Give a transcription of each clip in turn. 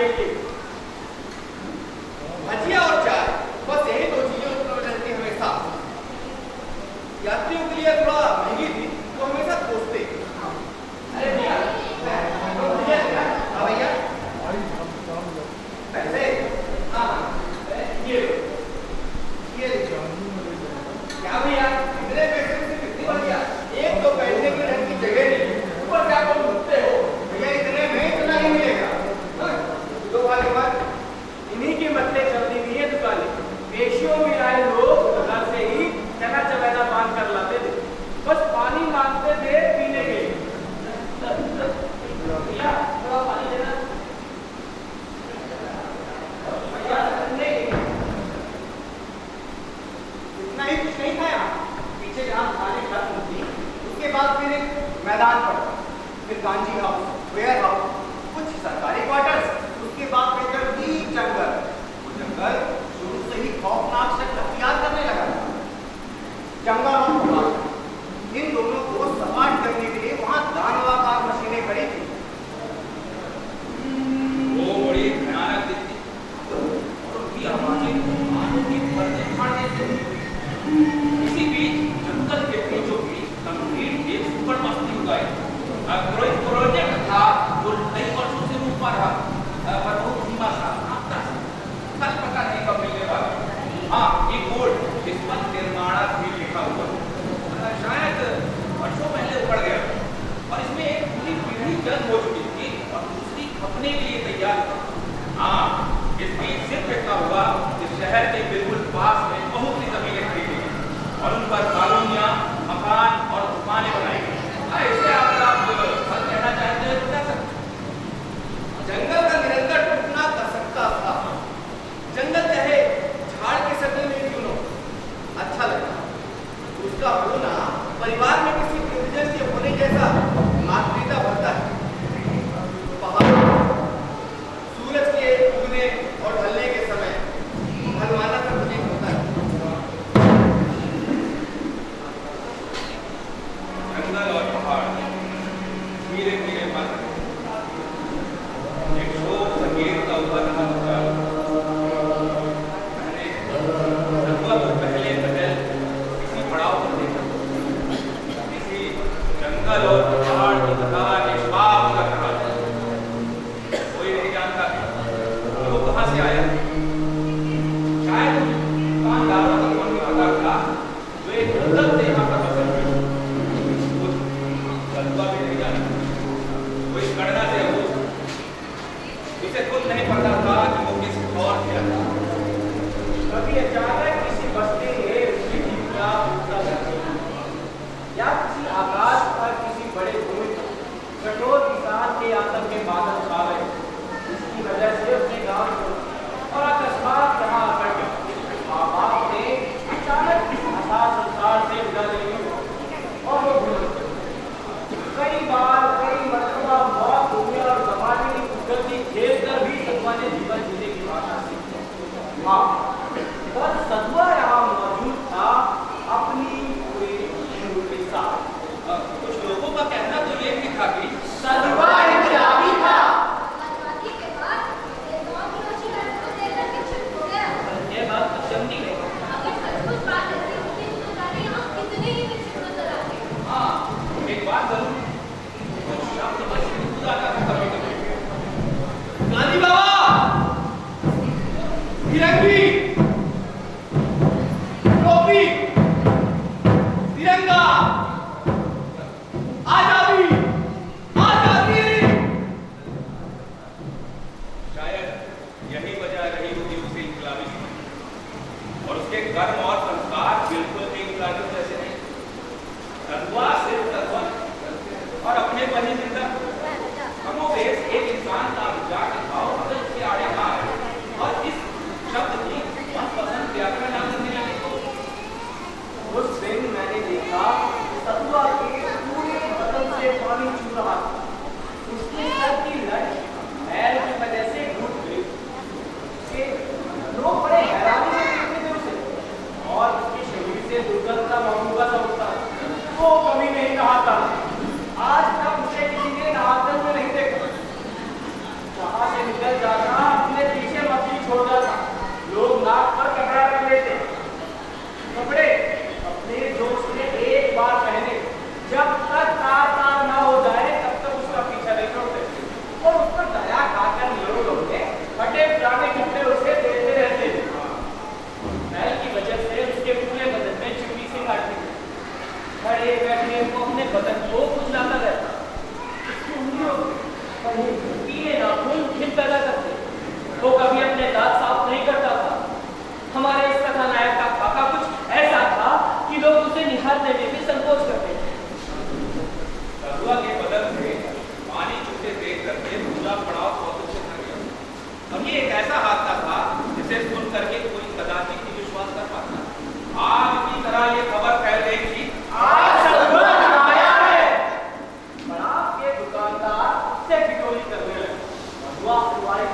के लिए भजिया और चाय, बस यही दो चीजें उपलब्ध रहती है हमेशा। यात्रियों के लिए थोड़ा महंगी थी तो हमेशा सोचते। अरे भैया भैया पैसे, हाँ ये क्या भैया इतने पैसे से कितनी बढ़िया, एक तो बैठने के ढंग की जगह नहीं, ऊपर से आप घूमते हो भैया, इतने में इतना ही मिलेगा। दो वाले बात इन्हीं की मतलब चलती नहीं है दुकानें। पेशियों में आए लोग घर से ही चना चबैना बांध कर लाते थे, बस पानी मांगते थे पीने के लिए। भैया थोड़ा पानी देना भैया। इतना ही कुछ नहीं था यहाँ, पीछे जहाँ खाने खत्म होती उसके बाद फिर एक मैदान पड़ता, फिर गांधी हाउस, वेयर हाउस, कुछ सरकारी क्वार्टर्स, उसके बाद फिर डीप जंगल। वो जंगल शुरू से ही खौफनाक शक्ल अख्तियार करने लगा। जंगल और पहाड़, इन दोनों को सपाट करने के लिए वहां दानवाकार मशीनें खड़ी थी। वो बड़ी भयानक दिखती और उनकी आवाजें कानों की पर्दे फाड़ देती थी। इसी बीच जंगल के बीचों बीच कंक्रीट एक सुपर मस्ती उगाई। प्रोजेक्ट था जो कई वर्षों से रूप पा रहा, पर बहुत धीमा सा, आपका कल पता नहीं कब मिलने वाला। हाँ, एक बोर्ड जिस पर निर्माणाधीन लिखा हुआ, शायद वर्षों पहले उखड़ गया और इसमें एक पूरी पीढ़ी जन्म हो चुकी थी और दूसरी अपने के लिए तैयार थी। हाँ, इस बीच सिर्फ इतना हुआ कि शहर के बिल्कुल पास में बहुत सी जमीनें खरीदी और उन पर कॉलोनियां, मकान और दुकानें बनाई गई। इससे आप कहना चाहते हैं तो क्या सकते। जंगल का निरंतर टूटना दशकता था। जंगल चाहे झाड़ के शक्ल में क्यों न अच्छा लगता, उसका होना परिवार में किसी प्रिविलेज के होने जैसा मातृता भरता है। पहाड़ सूरज के उगने और ढलने के समय ढलवाना का प्रतीक होता है। जंगल और पहाड़ धीरे धीरे बंद, एक शोक संगीत का उभर रहा था। मैंने लगभग पहले पहल किसी पड़ाव पर देखा, किसी जंगल और पहाड़ की कतार में पाप कर रहा था। कोई नहीं जानता कि वो कहाँ से आया। शायद दुकानदारों का कौन भी पता था जो एक मुद्दत से यहाँ पर बसर हुए। भी नहीं जाना, कोई गणना से हो, उसे खुद नहीं पता था कि वो किस और क्या था। कभी अचानक किसी बस्ती में उसकी जीवना उठा करती या किसी आकाश पर किसी बड़े भूमि कठोर किसान के आतंक के बादल छा गए, इसकी वजह से उसने गांव छोड़ा और अकस्मात यहाँ आकर गया। माँ बाप ने अचानक इस आसान संसार से विदा ले ली और वो भूल गए। कई बार कई मरतबा मौत हुई और जमाने की कुदरती खेल कर भी सदवा ने जीवन जीने की भाषा सीखी। हाँ, पर सदवा यहाँ मौजूद था अपनी पूरी शुरू के साथ। कुछ लोगों का कहना तो ये भी था कि सदवा इनकलाबी था। ये बात तो जमती नहीं। हाँ, एक बात जरूर, गांधी बाबा, तिरंगी, टोपी, तिरंगा, आजादी, आजादी। शायद यही वजह रही होगी उसे इनकलाबी और उसके कर्म और संस्कार बिल्कुल भी इनकलाबी जैसे नहीं। तत्वा सिर्फ तत्वा और अपने पर ही जिंदा। कमोबेश एक इंसान का विचार दिखाओ अगर उसके आड़े ना आए और इस शब्द की मनपसंद व्याकरण ना करने लगे। उस दिन मैंने देखा सतुआ के पूरे बदन से पानी छू रहा था। उसके सर की लट मैल की वजह से घुट गई। लोग बड़े हैरानी से देखते थे उसे और उसके शरीर से दुर्गंध का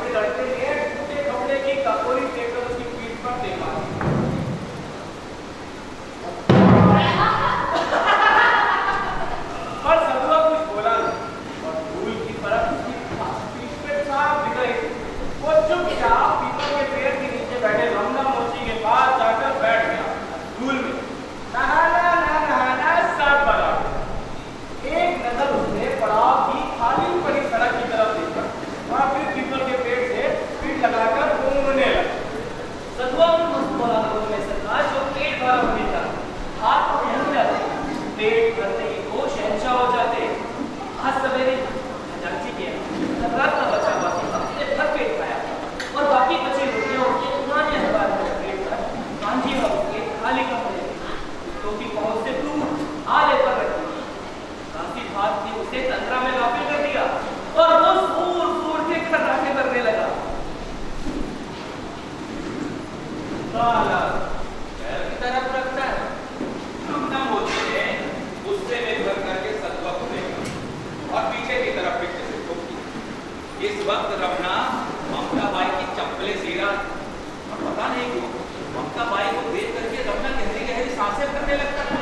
से लड़ते लिए टूटे कपड़े की कटोरी देकर उसकी पीठ पर दे मारी। पर सदुआ कुछ बोला नहीं और धूल की परत उसकी पीठ पे साफ दिख रही थी। वो चुपचाप पीपल के पेड़ के नीचे बैठे रमना मोची के पास जाकर बैठ गया। धूल में नहाना सब बराबर। एक नजर उसने पड़ाव की खाली पड़ी सड़क की तरफ देखा और फिर पीपल के पेड़ से पीठ लगाकर घूमने लगा। सदुआ उन मस्तवाला लोगों में सरकार जो पेट भरा हुआ था, हाथ पकड़ जाते, पेट भरने के को शहंशाह हो जाते। आज सवेरे खजांची के रात का बचा बाकी हफ्ते भर पेट खाया और बाकी बची रोटियां उसके पुराने अखबार में पेट कर कांजी और उसके खाली कपड़े टोपी पहुंच से दूर आले पर रखी। कांसी भात ने उसे तंत्रा में गाफिल कर दिया और वो सूर सूर के खटाखे करने लगा। साला पैर की तरफ रखता है। रमना मोची ने गुस्से में भर करके सदुआ को देखा और पीछे की तरफ पीछे से ठोक दी। इस वक्त रमना ममता बाई की चप्पलें सी रहा और पता नहीं क्यों ममता बाई को देख करके रमना गहरी गहरी सांसें भरने लगता था।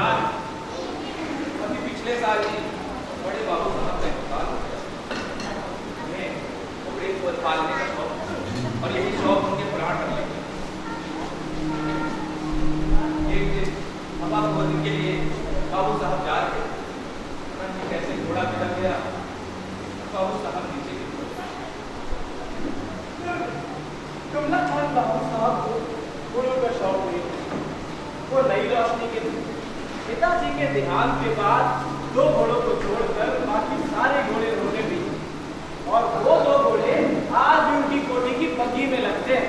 आज अभी पिछले साल ही बड़े बाबू साहब का इंतकाल हो गया। उन्हें कपड़े को पालने का शौक और यही शौक उनके प्राण रख लगे। एक दिन हवा खोलने के लिए बाबू साहब जा रहे थे, कैसे घोड़ा बिगड़ गया, बाबू साहब नीचे गिर गए। कमला खान बाबू साहब को घोड़ों का शौक नहीं। वो नई रोशनी के पिताजी के देहांत के बाद 2 घोड़ों को छोड़कर बाकी सारे घोड़े रोने भी, और वो 2 घोड़े आज भी उनकी कोठी की पग्गी में लगते हैं।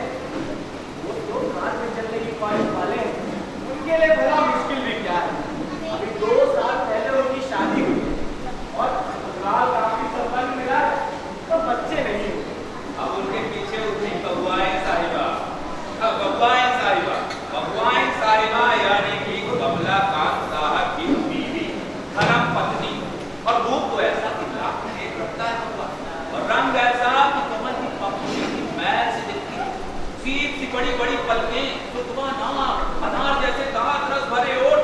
वो तो कार में चलने की ख्वाहिश वाले हैं, उनके लिए बड़ा मुश्किल भी क्या है। अभी 2 साल पहले उनकी शादी हुई और ससुराल काफी संपन्न मिला है, तो बच्चे नहीं हुए। अब उनके पीछे उतनी बबुआएं साहिबा, बबुआएं साहिबा, बबुआएं साहिबा यानी कि कमला कांत साहब की बीवी, धर्म पत्नी, और रूप तो ऐसा कि लाख में एक रखता है बबुआ, और रंग ऐसा कि कमल की पपड़ी की मैल से दिखती, सीप सी बड़ी बड़ी पलकें, रुतबा नाक, अनार जैसे दांत, रस भरे ओठ,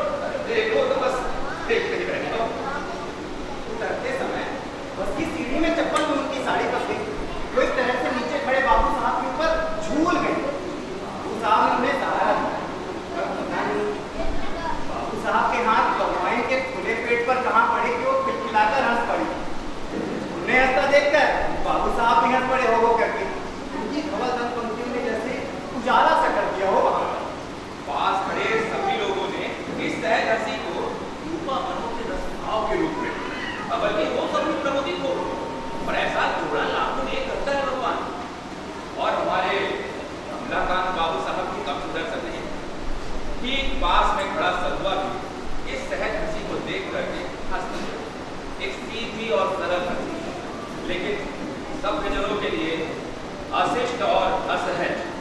देखो तो बस देखते ही रह जाओ। उतरते समय बस की सीढ़ी में चप्पल में उनकी साड़ी फंसी, वो इस तरह से नीचे खड़े बाबू साहब के ऊपर झूल गए। बाबू साहब ने उन्हें सहारा दिया, पर पता नहीं बाबू साहब के हाथ बबुआइन के खुले पेट पर कहाँ पड़े कि वो खिलखिलाकर हंस पड़ी। उन्हें हंसता देखकर बाबू साहब भी हंस पड़े हो करके। उनकी खबरदार पंक्तियों ने जैसे उजाला सा कर दिया हो वहां। पास खड़े सभी लोगों ने इस सहज हंसी को रूपा मनों के रसभाव के रूप में, बल्कि वो सभी प्रबोधित हो, और ऐसा जोड़ा लाखों ने करता है भगवान। और हमारे कमलाकांत बाबू साहब की कम सुदर्शन नहीं, ठीक पास में खड़ा सदुआ भी इस सहज हंसी को देख करके हंसता है। एक सीधी और सरल हंसी, लेकिन सब जनों के लिए अशिष्ट और असहज।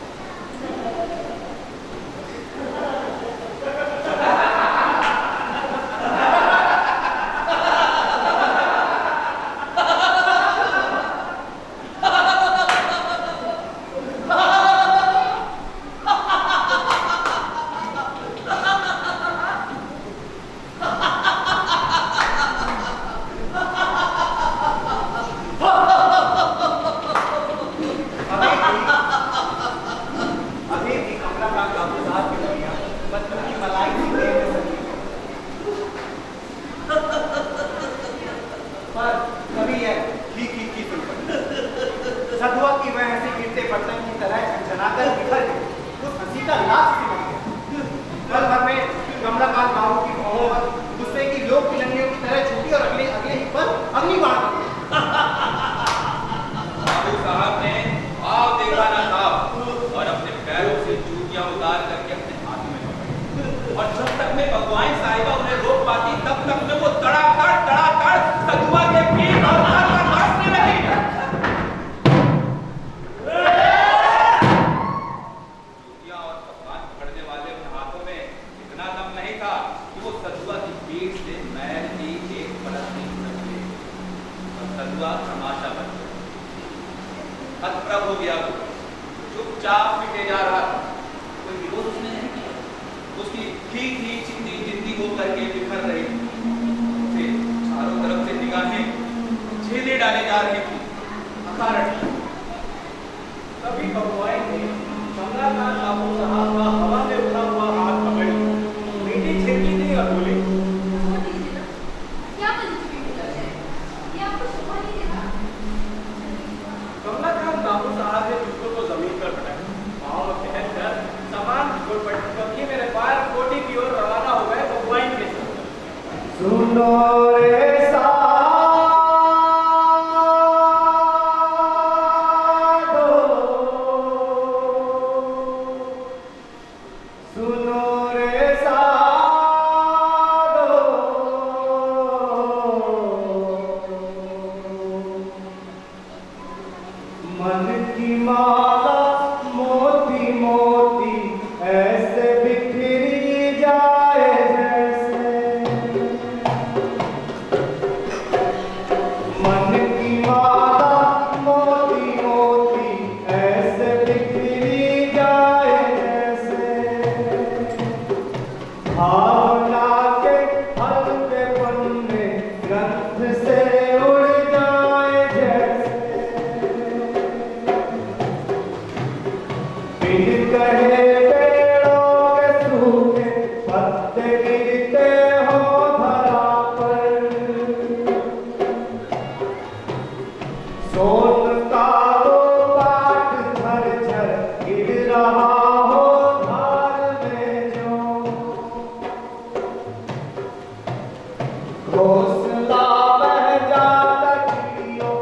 घोंसला बह जाता चिड़ियों,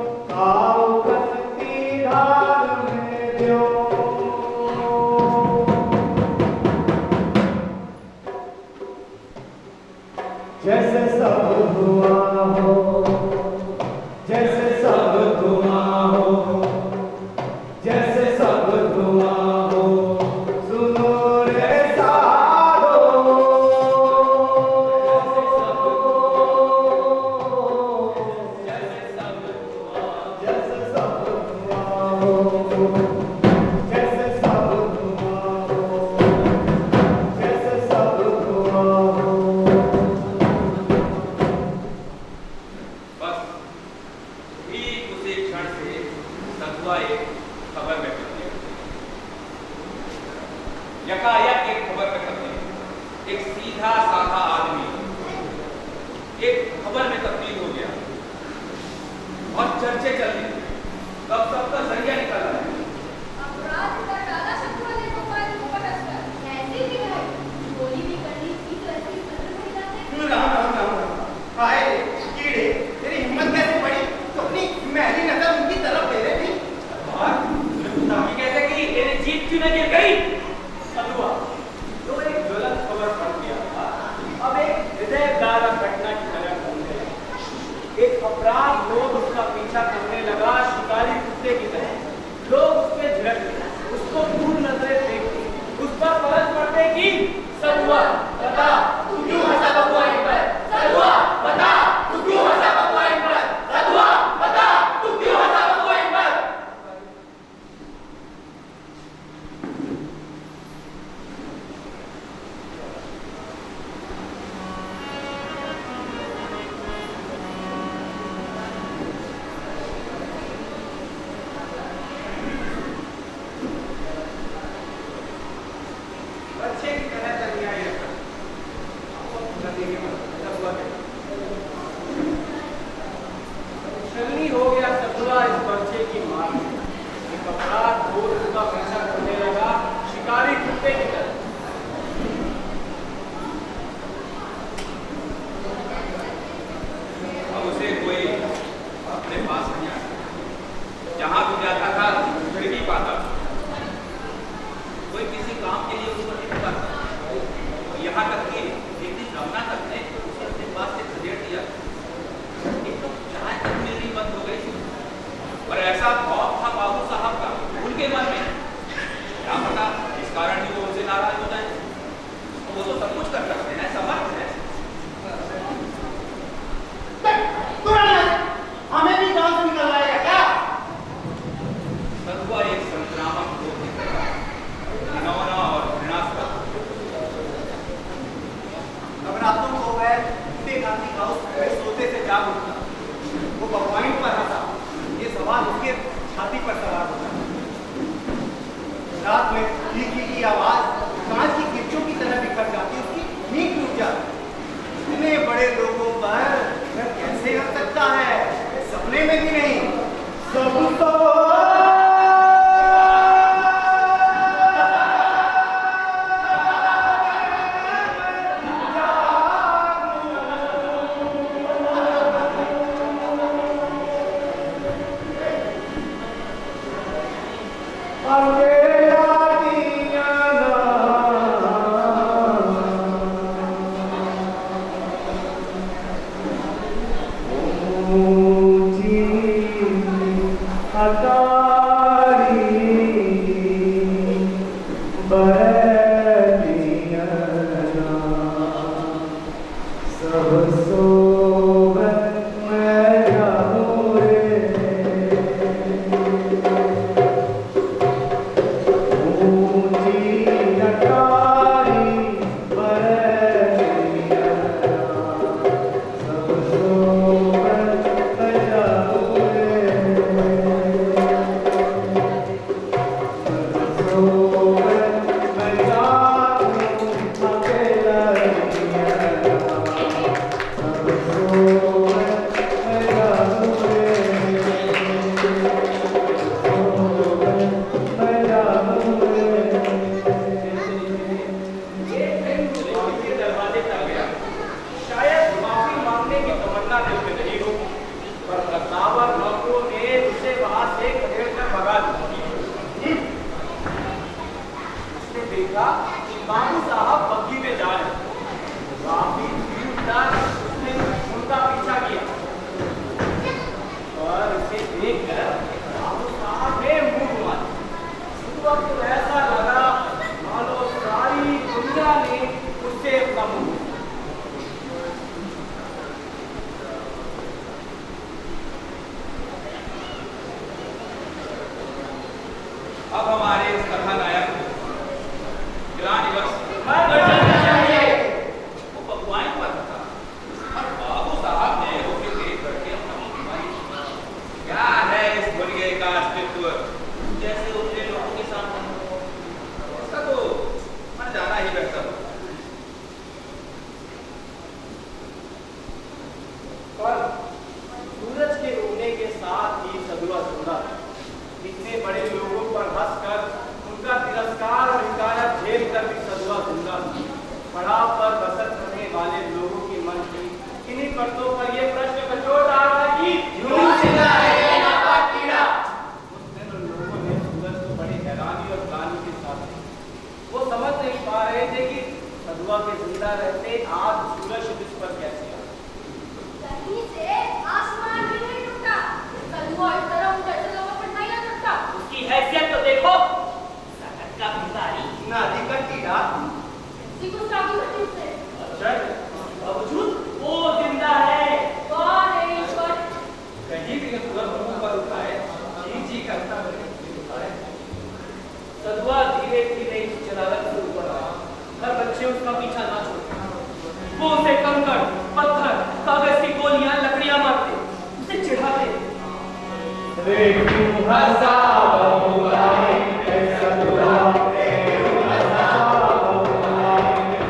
आओ बसती धार में जो। जैसे सब धुआं हो, जैसे सब धुआं हो, जैसे सब धुआं हो, सुनो रे साधो। जैसे सब धुआं हो, जैसे सब धुआं हो, जैसे सब धुआं हो। बस ठीक उसी क्षण से सतुआ एक खबर में कर दिया। यकायक एक खबर में कर दिया। एक सीधा साधा आदमी एक खबर में तब्दील हो गया और चर्चे चल रही। तब सबका जरिया निकल रहा है। अपराध का डाला शत्रु वाले मोबाइल को पटक ऐसी भी है गोली भी करनी थी तो ऐसी सदर में जाते। राम राम राम राम। हाय कीड़े, तेरी हिम्मत कैसे पड़ी तो अपनी मैली नजर उनकी तरफ दे रहे थी। ताकि कैसे कि तेरी जीत क्यों न गिर गई? सतुआ जो एक ज्वलंत खबर पढ़ गया था, अब एक हृदयद्वारक घटना की तरह बन गया। एक अपराध लोग उसका पीछा करने लगा, शिकारी कुत्ते की तरह। लोग उस पे झिड़कते, उसको दूर नजरें देखते, उस पर परख पड़ते कि सतुआ बता तू क्यों हंसा बबुआ इन पर, सतुआ बता तू क्यों हंसा बबुआ इन पर, सतुआ बता तू क्यों हंसा बबुआ इन पर। बच्चे की तरह तनिया ये नदी के सतुआ के छलनी हो गया सतुआ इस बच्चे की मार में। एक अपराध दूर उसका पीछा करने लगा, शिकारी कुत्ते की तरह। अब उसे कोई अपने पास नहीं आता। जहां भी जाता था फिर भी पाता। कोई किसी काम के लिए उसको नहीं पाता। यहाँ तक कि एक दिन रमना तक ने उसे अपने पास से खदेड़ दिया। एक तो चाय तक मिलनी बंद हो गई और ऐसा खौफ था बाबू साहब का उनके मन में। क्या पता इस कारण ही वो उनसे नाराज हो जाए। वो तो सब कुछ कर सकते हैं, समर्थ है। हमें भी गांव से निकलवाएगा क्या? सतुआ एक संक्रामक रोग की तरह घिनौना और घृणास्पद। नवरात्रों को वह बूढ़े गांधी हाउस में सोते से जाग उठता। वो पॉइंट पर हंसा। ये सवाल उसके छाती पर सवार होता। रात में कीकी की आवाज कांच की गिरचों की तरह बिखर जाती। उसकी नींद टूट जाती। इतने बड़े लोगों पर वह कैसे हंस सकता है? सपने में भी नहीं। सब तो पर सूरज के उगने के साथ ही सदुआ जिंदा था। इतने बड़े लोगों पर हंसकर उनका तिरस्कार और हिकायत झेल कर भी सदुआ जिंदा था। पड़ाव पर बसर करने वाले लोगों के मन की इन्हीं पर्दों पर यह प्रश्न कचोट आ रहा कि क्यों जिंदा है ये नापाक कीड़ा? उस दिन उन लोगों ने सूरज को बड़ी हैरानी और ग्लानि के साथ देखा। वो समझ नहीं पा रहे थे कि सदुआ के जिंदा रहते आज सूरज क्षितिज पर कैसे आ? कहीं से आसमान भी नहीं टूटा। सदुआ इस तरह ऊंचे से लोगों पर नहीं आ सकता। उसकी हैसियत तो देखो, सकत का भिखारी, नाली का कीड़ा। गुस्ताखी होती उससे। अच्छा, बावजूद वो जिंदा है। कौन है ईश्वर? कहीं भी सूरज मुंह पर उठाए, जी करता है। सदुआ धीरे धीरे इस जलालत से ऊपर आया। हर बच्चे उसका पीछा ना छोड़ते। वो उसे कंकड़, पत्थर, कागज की गोलियां, लकड़ियां मारते, उसे चिढ़ाते। रे क्यों हंसा बबुआई के सदुआ, रे क्यों हंसा बबुआई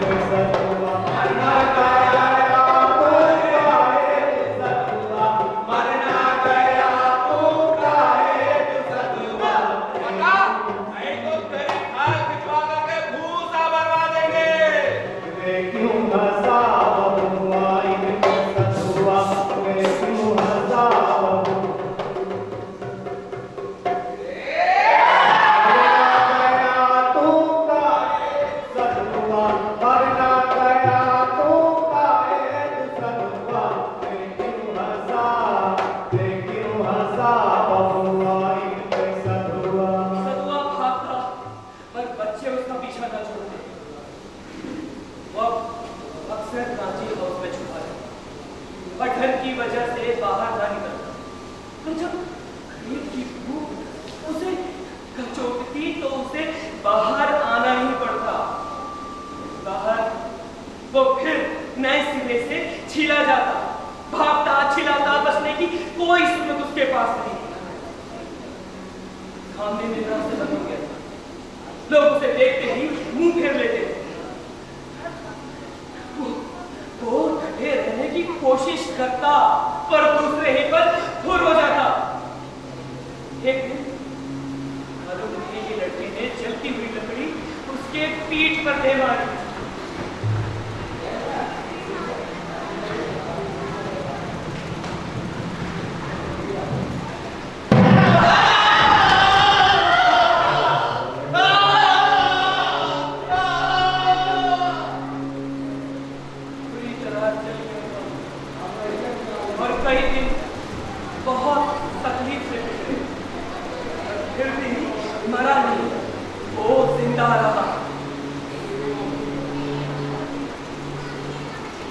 के सदुआ, मरना गया तो काहे सदुआ, मरना गया तो काहे सदुआ। बता, नहीं तो तेरी खाल खिंचवा करके भूसा भरवा देंगे। रे क्यों हंसा बबुआई के सदुआ, रे क्यों हंसा बबुआ। सदुआ भागता, पर बच्चे उसका पीछा ना छोड़ते। वो अक्सर कांची हाउस में छुपा रहता और डर की वजह से बाहर ना निकलता। पर जब पेट की भूख उसे कचोटती तो उसे बाहर आना ही पड़ता। बाहर वो फिर नए सिरे से छीला जाता, भागता छिलाता, बचने की कोई सूरत उसके पास नहीं। खाने में रास्ते बंद हो गया। लोग उसे देखते ही मुंह फेर लेते। वो डटे रहने की कोशिश करता, पर दूसरे ही पल फुर हो जाता। एक दिन अरुंधति की लड़की ने जलती हुई लकड़ी उसके पीठ पर दे मारी। बुरी तरह जल गया और कई दिन बहुत तकलीफ से गुजरे। फिर भी मरा नहीं, वो जिंदा रहा।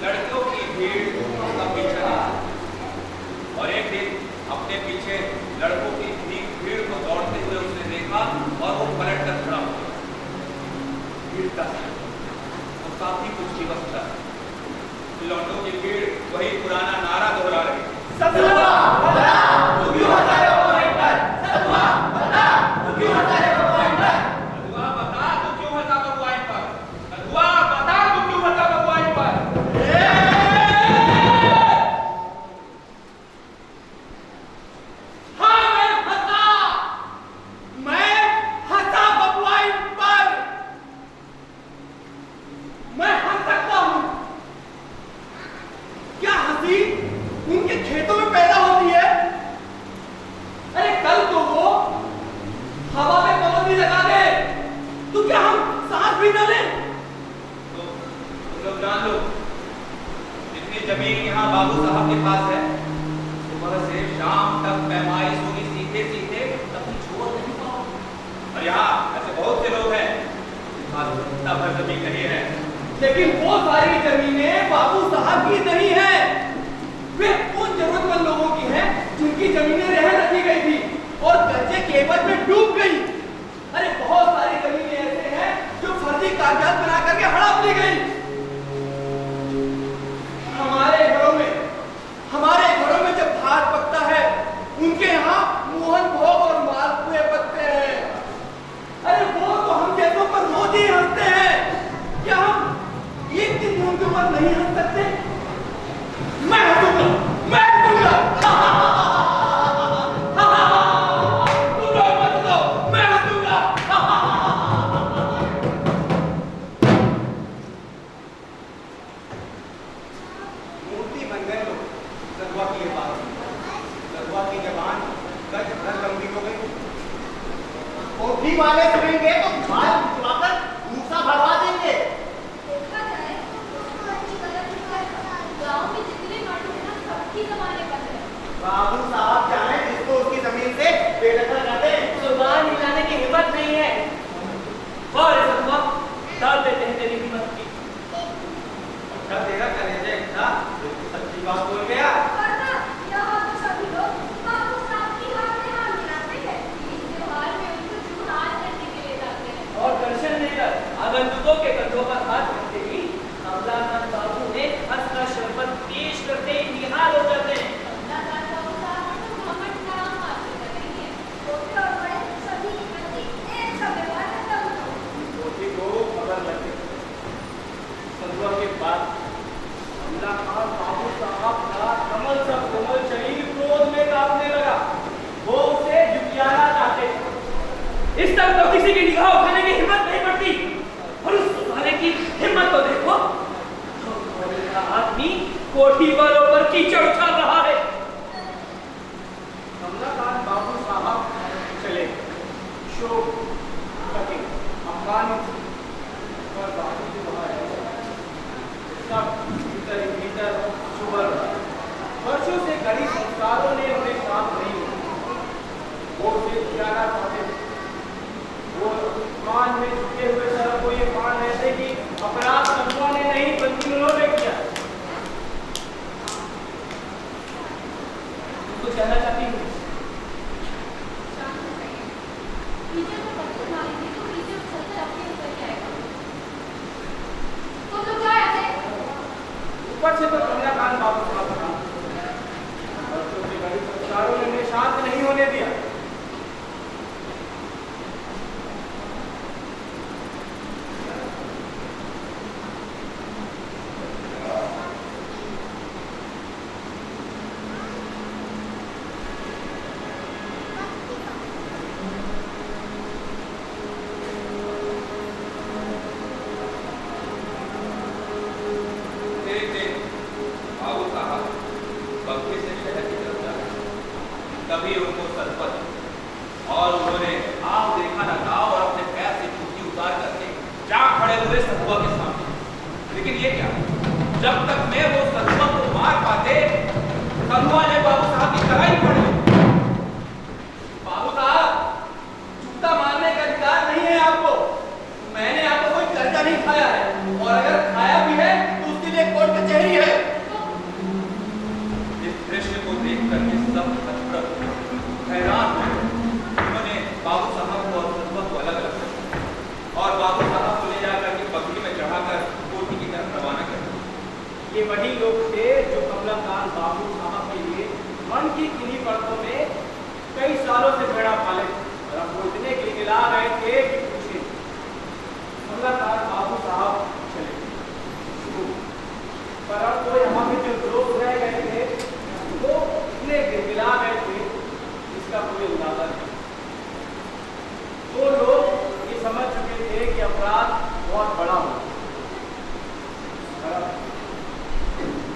लड़कियों की भीड़ उसका पीछा नहीं छोड़ी। और एक दिन अपने पीछे लड़कों की भीड़ को दौड़ते हुए उसने देखा और वो पलट कर खड़ा हो गया। भीड़ का वो काफी कुछ दिवस था। लौंडों की भीड़ वही पुराना नारा दोहरा रही। सदुआ बता, तू क्यों हंसा रे वो पॉइंट पर? सदुआ बता, तू क्यों हंसा रे वो पॉइंट पर? सदुआ बता तू क्यों हंसा बबुआइन पर? सदुआ बता तू क्यों हंसा बबुआइन पर? हाँ, मैं हंसा बबुआइन पर। मैं हंस सकता हूँ। क्या हंसी उनके खेतों में पैदा होती है? अरे कल तो वो हवा में पाबंदी लगा दे, तो क्या हम सांस भी न लें? तो तुम लोग जान लो, जितनी जमीन यहाँ बाबू साहब के पास है, सुबह से शाम तक पैमाइश होगी सीधे सीधे, कभी छोड़ नहीं पाओ। और यहाँ ऐसे बहुत से लोग हैं जिनके पास इतना भर जमीन नहीं है। लेकिन वो सारी जमीनें बाबू साहब की नहीं है। वे उन जरूरतमंद लोगों की हैं जिनकी जमीनें रहन रखी गई थी और कर्जे केवल में डूब गई। अरे बहुत सारी जमीनें ऐसे हैं जो फर्जी कागजात बना करके हड़प ली गई। हमारे घरों में जब भात पकता है, उनके यहाँ मोहन भोग और मालपुए पकते हैं। अरे वो तो हम जैसों पर रोज ही हंसते हैं। क्या हम एक दिन उनके ऊपर नहीं हंस सकते? मैं हंसूंगा, मैं ये बात लड़ुआ की जबान गज भर लंबी हो गई। कोठी वाले सुनेंगे तो बाल उठवाकर भूसा भरवा देंगे। देखा जाए तो अच्छी गलत है। गांव में जितने मर्द हैं ना सबकी जमाने पर है। बाबू साहब जाने जिसको उसकी जमीन से बेदखल कर दें। जुबान हिलाने की हिम्मत नहीं है। और ये सतुआ डाल देते हैं तेरी हिम्मत की। क्या तेरा कलेजे इतना सच्ची बात बोल गया। वरना यहाँ तो सभी लोग बाबू साहब की हाथ में हाथ मिलाते हैं। इस त्योहार में उनको जुहार करने के लिए जाते हैं। और दर्शन देकर आगंतुकों के कंधों पर हाथ रखते ही कमलाकांत बाबू ने हंसकर शरबत पेश करते ही निहाल हो जाते हैं। कमलाकांत बाबू साहब ने तो घमंड नाम हासिल कर रही है। छोटे और बड़े सभी के प्रति एक सा व्यवहार करता हूँ। कोठी को खबर लग गई। संध्या के बाद कमलाकांत बाबू साहब का कमल सा कोमल शरीर क्रोध में कांपने लगा। वो उसे झुकियाना चाहते थे। इस तरह तो किसी की निगाह उठाने की हिम्मत नहीं पड़ती। और उस साले की हिम्मत तो देखो। तो आदमी कोठी वालों पर कीचड़ उछाल रहा है। कमलाकांत बाबू साहब चले शोक थके अपमानित और बाबू जी वहां रहे। सब भीतर ही भीतर चुभर रहा। वर्षों से गरीब संस्कारों ने उन्हें काम नहीं किया। वो उसे जियाना चाहते थे। वो मान में झुके हुए तरह को ये मान रहे थे कि अपराध संध्या ने नहीं बल्कि उन्होंने किया। कुछ कहना चाहती हूँ। शांत हो जाइए। पीछे को पत्थर मारेंगे तो पीछे उछलकर अपने ऊपर ही आएगा। तुम लोग क्या ऐसे? ऊपर से तो कमलाकांत बाबू साहब था। वर्षों से गरीब संस्कारों ने उन्हें शांत नहीं होने दिया। बाबू साहब बक्से से शहर की तरफ जा रहे तभी उनको सरपत और उन्होंने आओ देखा ना था और अपने पैर से छुट्टी उतार करके जा खड़े हुए सतुआ के सामने। लेकिन ये क्या, जब तक मैं वो सतुआ को मार पाते सतुआ ने बाबू साहब की कराई पड़ी। बाबू साहब जूता मारने का अधिकार नहीं है आपको। मैंने आपको कोई कर्जा नहीं खाया है और अगर खाया भी है तो उसके लिए कोर्ट कचहरी है। इस दृश्य को देख करके सब हतप्रभ हैरान हुए। उन्होंने बाबू साहब को और सतुआ को अलग अलग रखा और बाबू साहब को ले जाकर के बकरी में चढ़ाकर कोठी की तरफ रवाना कर दिया। ये वही लोग थे जो कमलाकांत बाबू साहब के लिए मन की किन्हीं परतों में कई सालों से भेड़ा पाले और अब वो इतने गिलगिला रहे थे कि पूछे। कमलाकांत बाबू साहब चले पर अब वो यहाँ पे जो लोग रह गए थे वो इतने गिलगिला गए थे इसका कोई अंदाजा नहीं। वो लोग ये समझ चुके थे कि अपराध बहुत बड़ा हो।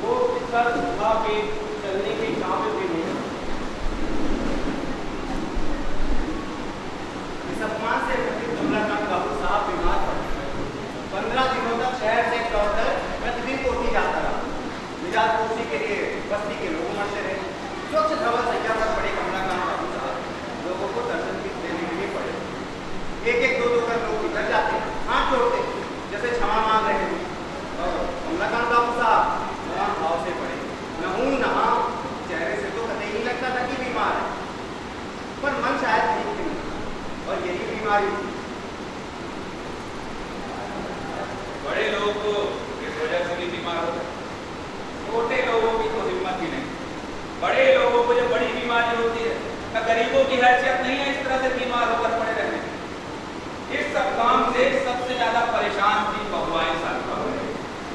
वो सर झुका के चलने के काबिल भी नहीं। इस अपमान से कमलाकांत बाबू साहब बीमार पड़ गए। 15 दिनों तक शहर से दौड़कर प्रतिदिन कोठी जाता रहा। मिजाज कोठी के लिए बस्ती के लोग मरते रहे। स्वच्छ धवल सैया पर पड़े कमलाकांत बाबू साहब लोगों को दर्शन भी देने के लिए पड़े। एक एक दो दो कर लोग निकल जाते, हाथ जोड़ते जैसे क्षमा मांग रहे थे। और कमलाकांत बाबू साहब वहाँ भाव से पड़े। नहूं नहा, चेहरे से तो कतई नहीं लगता था कि बीमार है, पर मन शायद ठीक नहीं और यही बीमारी थी। बड़े लोग तो इस वजह से भी बीमार होते हैं। छोटे लोगों की तो हिम्मत ही नहीं। बड़े लोगों को जब बड़ी बीमारी होती है तो गरीबों की हैसियत नहीं है इस तरह से बीमार होकर पड़े रहने की। इस सब काम से सबसे ज्यादा परेशान थी बहुआएं सालिका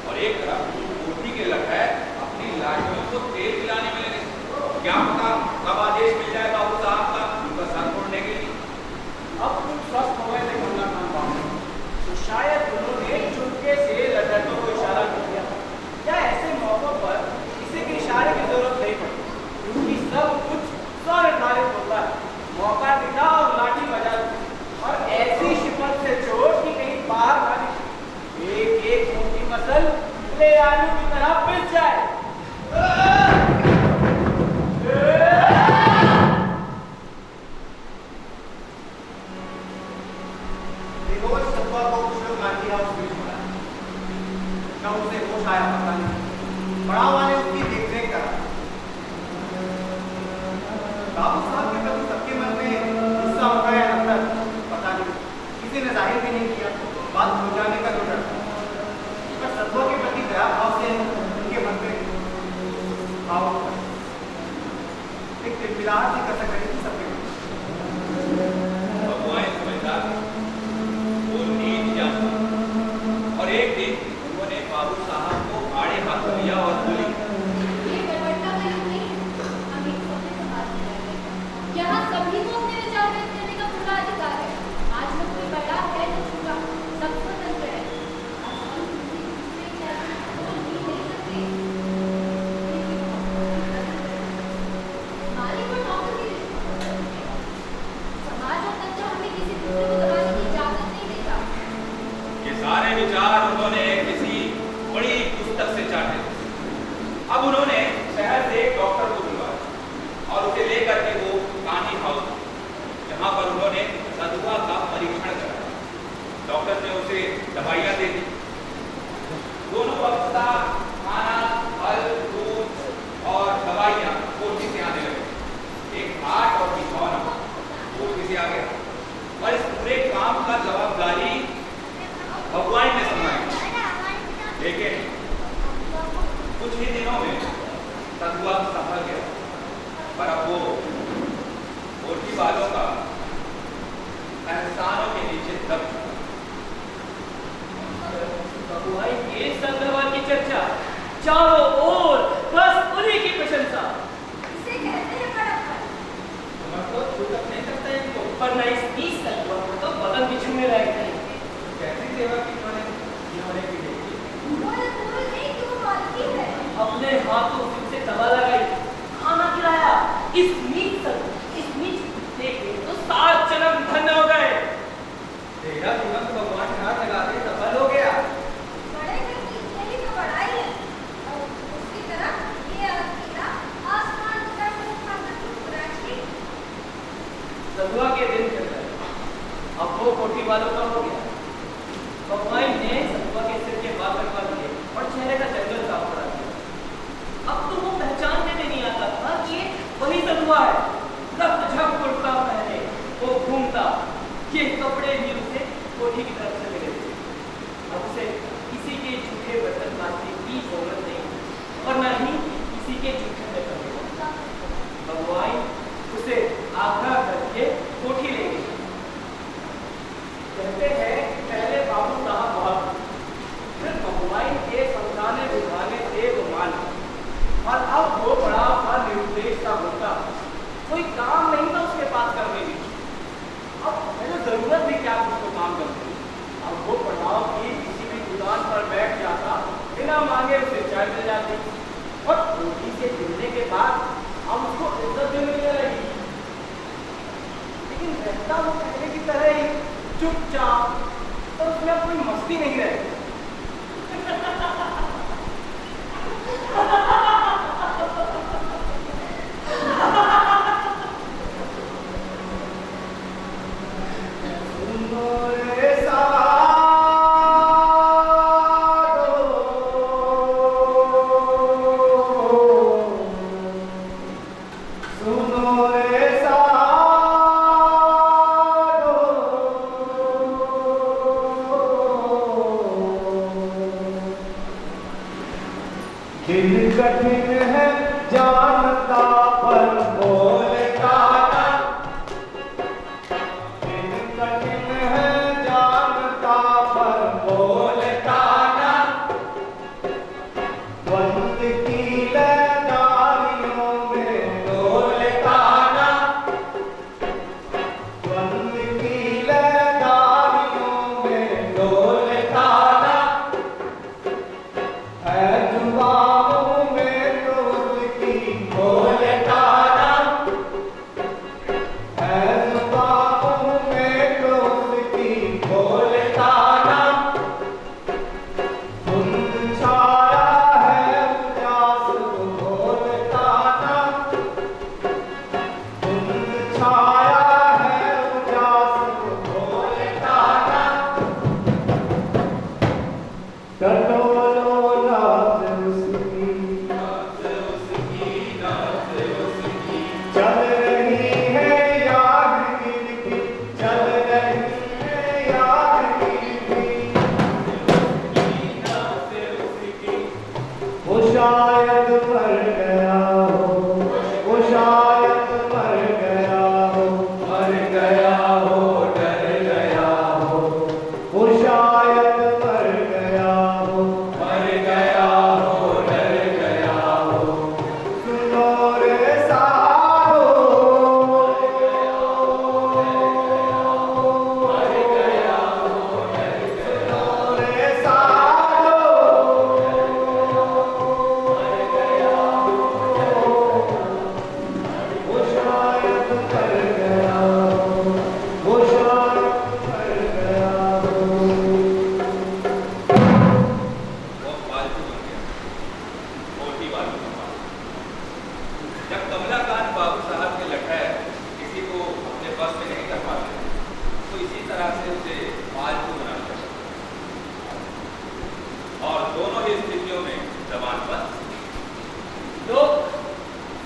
और एक तरफ कोठी के लड़के अपनी लाठियों को तेल पिलाने में लगे। क्या पता कब आदेश मिल जाए बाबू साहब का उनका सर फोड़ने के लिए। अब कुछ स्वस्थ हो गए थे कमलाकांत बाबू तो शायद उन्होंने चुपके से लड़कों को इशारा कर दिया। या ऐसे मौकों पर किसी के इशारे की जरूरत नहीं पड़ती। किसी ने जाहिर भी नहीं किया, बात हो जाने का तो डर था। पर सत्वा के प्रति दया भाव से उनके मन में भाव उठा। एक तिलमिलाहट सी कसक रही थी सबके बीच। भगवान समझदार वो नीच जाता और एक दिन उन्होंने बाबू साहब को आड़े हाथ लिया और बोली, ये गड़बड़ता का युग नहीं है। हम एक दूसरे से बात कर रहे हैं। यहाँ सभी को अपने विचार व्यक्त करने का पूरा अधिकार है। आज में कोई बड़ा है न छोटा, सब स्वतंत्र है। आज हम किसी दूसरे के आगे बोल भी नहीं सकते। मालिक और नौकर की रिश्ते। समाज और तंत्र हमें किसी दूसरे को दबाने की इजाजत नहीं देता। ये सारे विचार उन्होंने किसी बड़ी पुस्तक से चाटे थे। अब उन्होंने शहर से एक डॉक्टर को बुलवाया और उसे लेकर के वो कान्ही हाउस, जहां पर उन्होंने सदुआ का परीक्षण कराया। डॉक्टर ने उसे दवाइयां दे दी। दोनों वक्त का खाना, फल, दूध और दवाइयां कोठी से आने लगे। एक आठ और बिछौना कोठी से आ गया और इस पूरे काम का जवाबदारी भगवान ने संभाली। लेकिन कुछ ही दिनों में सदुआ सफल गया, पर अब वो कोठी वालों का एहसानों के नीचे दब था। भगवान के संगवा की चर्चा चारों ओर, बस उन्हीं की प्रशंसा। इसे कहते हैं बड़प्पन। मैं तो छूटक नहीं सकता इनको। पर न इस 30 संगवा को तो बदन बिछुने लायक नहीं। कैसी सेवा की इन्होंने की गई। बोल बोल नहीं क्यों मालती है। अपने हाथों से दवा लगाई, खाना खिलाया। इस नीच कुत्ते के तो 7 जन्म धन्य हो गए। तेरा जीवन तो भगवान के हाथ लगाते ही सफल हो गया। बड़े घर की यही तो बड़ाई है। और उसकी तरफ ये अकेला आसमान का मुंह खाकर मुस्कुराती। सदुआ के दिन चल गए। अब वो कोठी वालों का हो गया। भगवान ने सदुआ के सिर के बाल कटवा दिए और चेहरे का जंगल साफ करा दिया। अब तो वो पहचानने में नहीं आता था कि ये वही सदुआ है। रक्त झक कुर्ता पहने वो घूमता, ये कपड़े भी उसे कोठी की तरफ से मिले थे। अब उसे किसी के झूठे बर्तन बांधने की जरूरत नहीं और न ही किसी के झूठे में करने। भगवान उसे आग्रह करके कोठी ले गए। कहते हैं कि पहले बाबू साहब बहुत, फिर भगवान के समझाने बुझाने से वो मान, और अब वो बड़ा था निरुद्देश का होता। कोई काम नहीं था उसके पास करने की। अब मुझे जरूरत भी क्या उसको काम करने की। अब वो पढ़ाओ कि किसी भी दुकान पर बैठ जाता, बिना मांगे उसे चाय मिल जाती, और कोठी से जुड़ने के बाद हम उसको इज्जत भी मिलने लगी। लेकिन रहता वो पहले की तरह ही चुपचाप, तो उसमें अब कोई मस्ती नहीं रही। दिन तरह से उसे पालतू बनाना है और दोनों ही स्थितियों में जबान पर लोग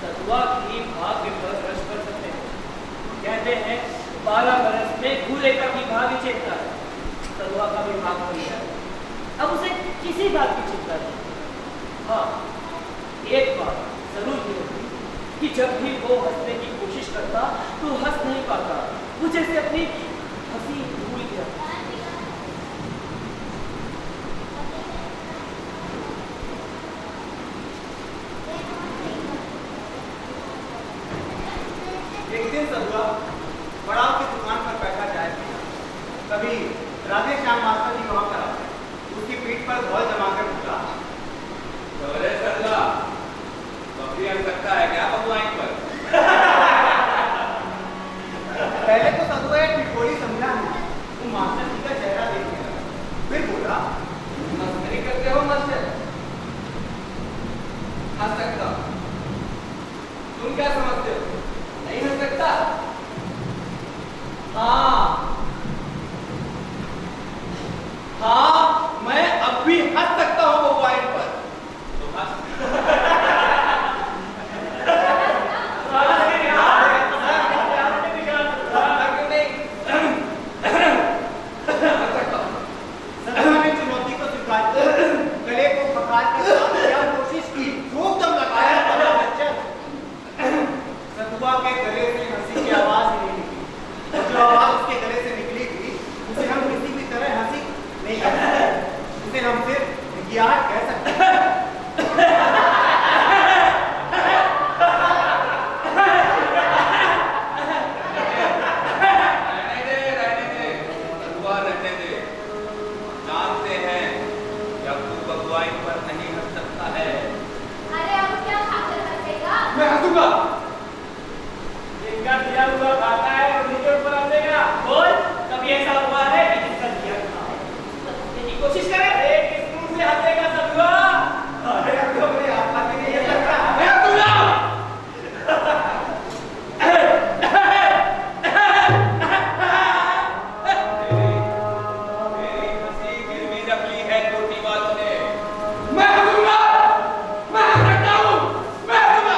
सतुआ की भाग्य पर रश कर सकते हैं। कहते हैं 12 बरस में भूले का भी भाग्य चेतना है। सतुआ का भी भाग हो गया है। अब उसे किसी बात की चिंता नहीं। हाँ, एक बात जरूर ही होती कि जब भी वो हंसने की कोशिश करता तो हंस नहीं पाता। वो जैसे अपनी हंसी भूल गया। एक दिन सदुआ पड़ाव की दुकान पर बैठा जाए, कभी राधे श्याम मास्टर जी वहां पर आते, उसकी पीठ पर बॉल जमाकर बोला, अरे सरला, बकरी हंस सकता है क्या भगवान पर? पहले तो सदुआ एक ठिठोली समझा नहीं, वो मास्टर जी का चेहरा देखने लगा, फिर बोला, मस्करी करते हो मास्टर? हंस सकता, तुम क्या समझते हो? नहीं हंस सकता? हाँ, मैं अब भी हंस सकता हूँ मोबाइल पर। तो हंस। सदुआ ने चुनौती को स्वीकार कर गले को पकड़ कर बात किया, कोशिश की, खूब दम लगाया, बड़ा बच्चा। सदुआ के गले से हंसी की आवाज नहीं निकली। जो आवाज उसके गले से निकली थी, उसे हम किसी भी तरह हंसी नहीं कह सकते, उसे हम सिर्फ गियाहट कह सकते हैं। रहने दे, सतुआ रहने दे। जानते हैं कि अब तू भगवान पर नहीं हंस सकता है। अरे अब क्या खाकर हंसेगा? मैं हंसूंगा। जिनका दिया हुआ खाता है और नीचे ऊपर हंसेगा। बोल, कभी ऐसा हुआ है कि जिसका दिया खाए उसका हंसने की कोशिश करे? एक किस मुंह से हंसेगा सदुआ? अरे अब तो मेरे हाथ पाते नहीं ये लग रहा है। मैं हंसूंगा। मेरी हंसी गिरवी रख ली है कोटी वालों ने। मैं हंसूंगा। मैं हंस सकता हूँ। मैं हंसूंगा।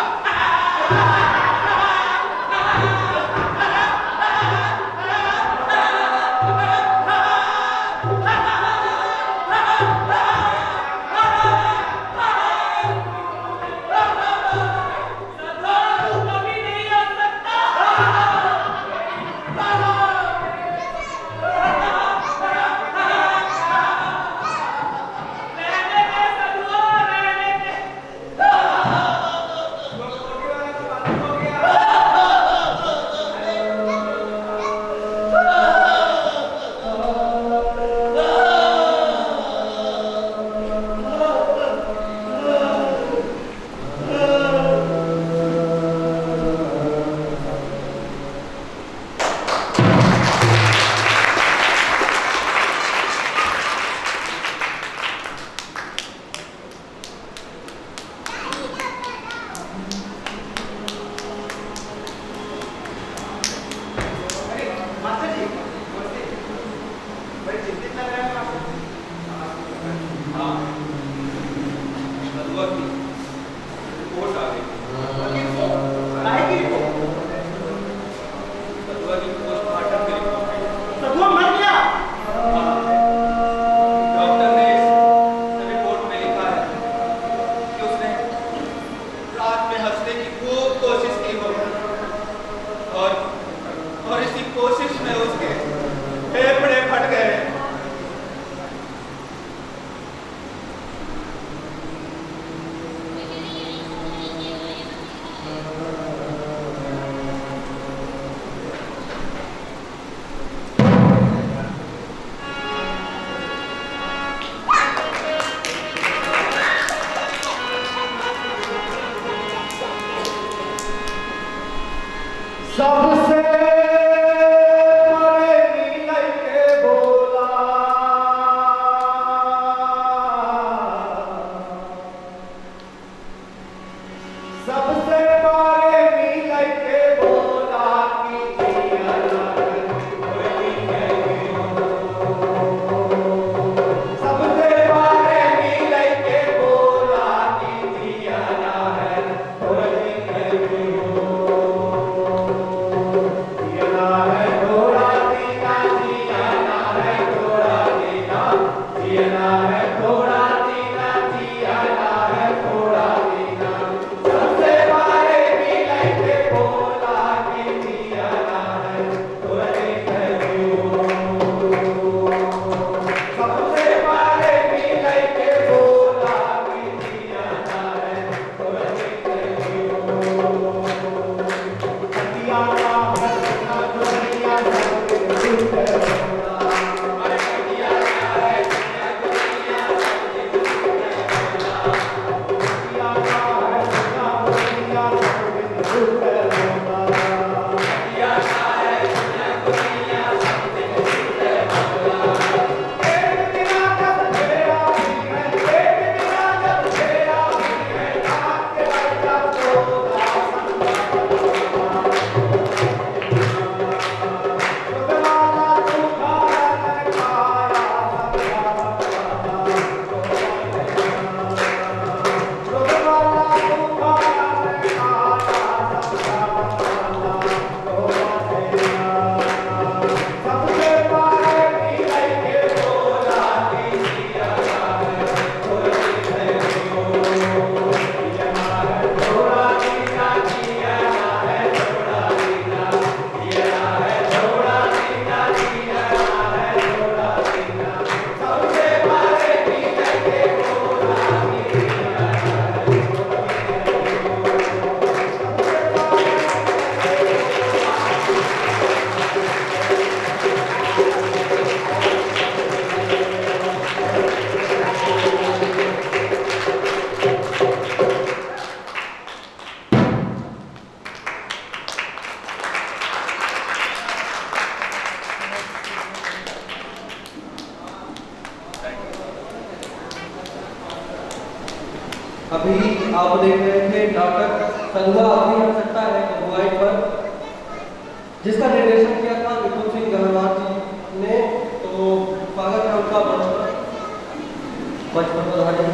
अरे मास्टर जी, नमस्ते। बड़े चिंतित लग रहे हैं मास्टर जी। हाँ, सतुआ की रिपोर्ट आ गई। काहे की रिपोर्ट? सतुआ की पोस्टमार्टम की रिपोर्ट आई। सदुआ मर गया। डॉक्टर ने इस रिपोर्ट में लिखा है कि उसने रात में हंसने की खूब कोशिश की हो और इसी कोशिश में उसके फेफड़े फट गए। सबसे बड़े नीलय के बोला, सबसे बड़े नीलय के बोला कि जिया लगन होली है। आप देख रहे थे नाटक कलवा अपनी आवश्यकता है अगुवाई पर, जिसका निर्देशन किया था विपुल सिंह गहरवार जी ने। तो स्वागत है उनका मंच पर पधारे।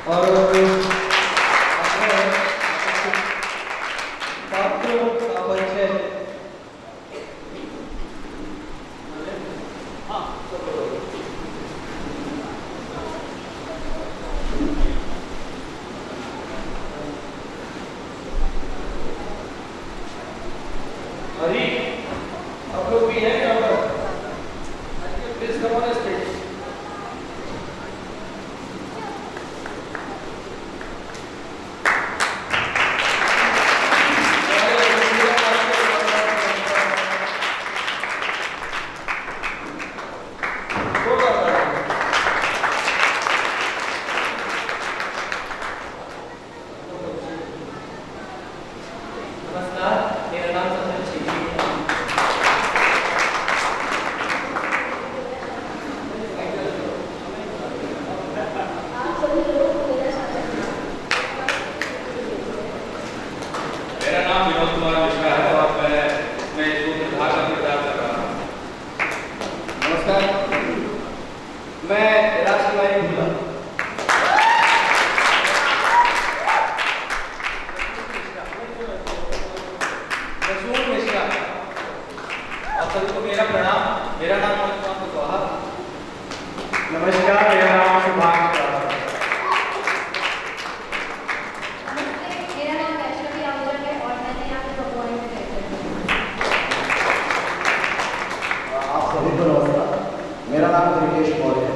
और पात्रों का परिचय हरी, आप लोग भी हैं यहाँ पर? Please come on stage. नमस्कार, मेरा नाम संजय शेखी है। आप सभी लोगों को मेरा स्वागत है। मेरा नाम विनोद कुमार मिश्रा है और मैं सूत्रधार का किरदार कर रहा हूँ। नमस्कार, मैं राजकुमारी भूला। रसूल मिश्रा। आप सभी को मेरा प्रणाम। मेरा नाम अनुपम कुशवाहा। नमस्कार, मेरा नाम सुभाष कुशवाहा। नमस्ते, मेरा नाम वैष्णवी आहूजा है और मैंने यहाँ पे भगवान में रहते हैं। आप सभी को नमस्कार, मेरा नाम रिकेश मौर्य है।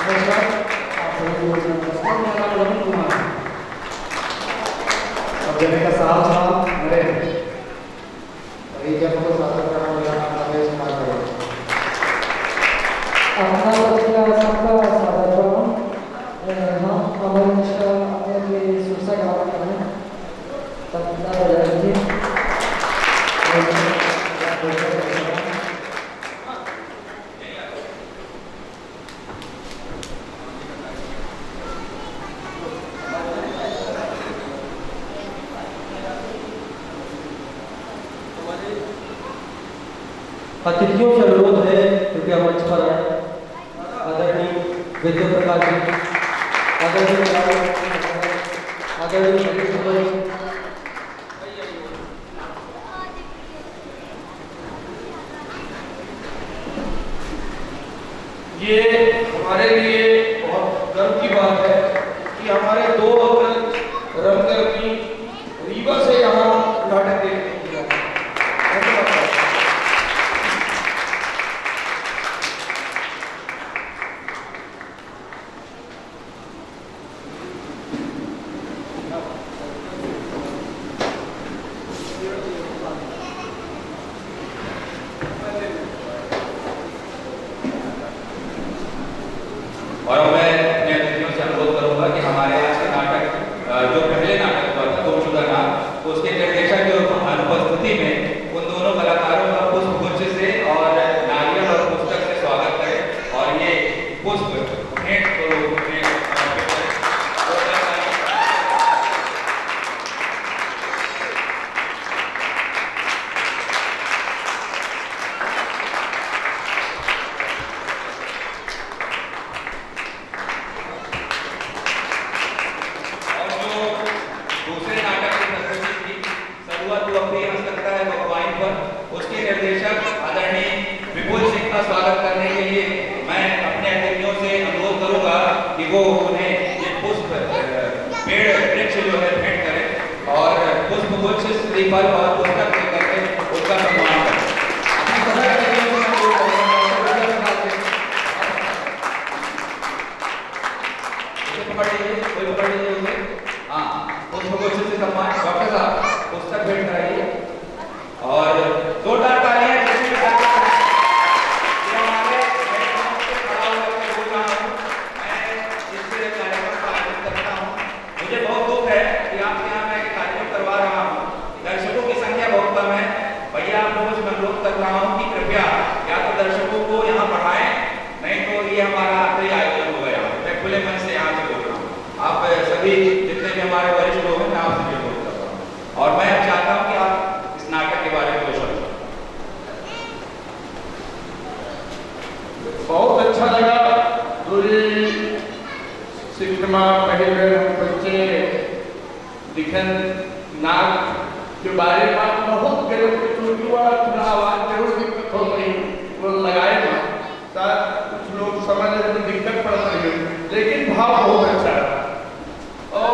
नमस्कार, आप सभी को नमस्कार, मेरा नाम रमन कुमार है। अब जने का साहब मेरे वही जब को स्वागत करना मेरा नाम रमेश कुमार है। अपना बच्चा सबका स्वागत करूँ। हम अमर मिश्रा अपने सुरसा गाँव का है तबला बजाएंगे। अतिथियों से अनुरोध है कृपया मंच पर आए। आदरणीय विद्या प्रकाश जी, आदरणीय आदरणीय सतीश कुमार जी, ये हमारे लिए बहुत गर्व की बात है कि हमारे दो अग्रज रंगकर्मी रीवा से यहाँ नाटक देखने के लिए आए। और मैं अपने अतिथियों से अनुरोध करूंगा कि हमारे आज के नाटक जो पहले नाटक हुआ था गुमशुदा नाम, उसके निर्देशक की अनुपस्थिति में उन दोनों कलाकारों का पुष्पगुच्छ से और नारियल और पुस्तक से स्वागत करें और ये पुष्प भेंट को उन्हें समर्पित करें। और जो दूसरे नाटक की प्रस्तुति थी सरुआ तू अपनी हंसता है भगवान पर, उसके निर्देशक आदरणीय विपुल सिंह का स्वागत करने के लिए मैं अपने अतिथियों से अनुरोध करूंगा कि वो उन्हें ये पुष्प पेड़ वृक्ष जो है भेंट करें और पुष्पगुच्छ श्रीफल और पुस्तक से करके उसका सम्मान करें। अपनी सभी अतिथियों से अनुरोध करूंगा पकड़ लीजिए, कोई पकड़ लीजिए उसे। हाँ, पुष्पगुच्छ से सम्मान। डॉक्टर साहब पुस्तक भेंट कराइए और जोरदार तालियां जिससे भी करते हैं। ये हमारे खड़ा होकर के बोल रहा हूँ, मैं इससे कार्यक्रम का आयोजन करता हूँ। मुझे बहुत दुख है कि आपके यहाँ मैं कार्यक्रम करवा रहा हूँ, दर्शकों की अनुरोध कर रहा हूँ कि कृपया या तो दर्शकों को यहाँ बढ़ाएं, नहीं तो ये हमारा आखिरी आयोजन हो गया। मैं खुले मन से यहाँ से बोल रहा हूँ, आप सभी जितने भी हमारे वरिष्ठ लोग हैं मैं आपसे विरोध कर रहा हूँ और मैं चाहता हूँ कि आप इस नाटक के बारे में कुछ सोचें। बहुत अच्छा लगा पूरी सिनेमा पहले बच्चे लिखन नाक के बारे में बहुत गलत थोड़ा आवाज जरूर दिक्कत हो गई वो लगाए ना शायद कुछ लोग समझने में दिक्कत पड़ रही है, लेकिन भाव बहुत अच्छा है और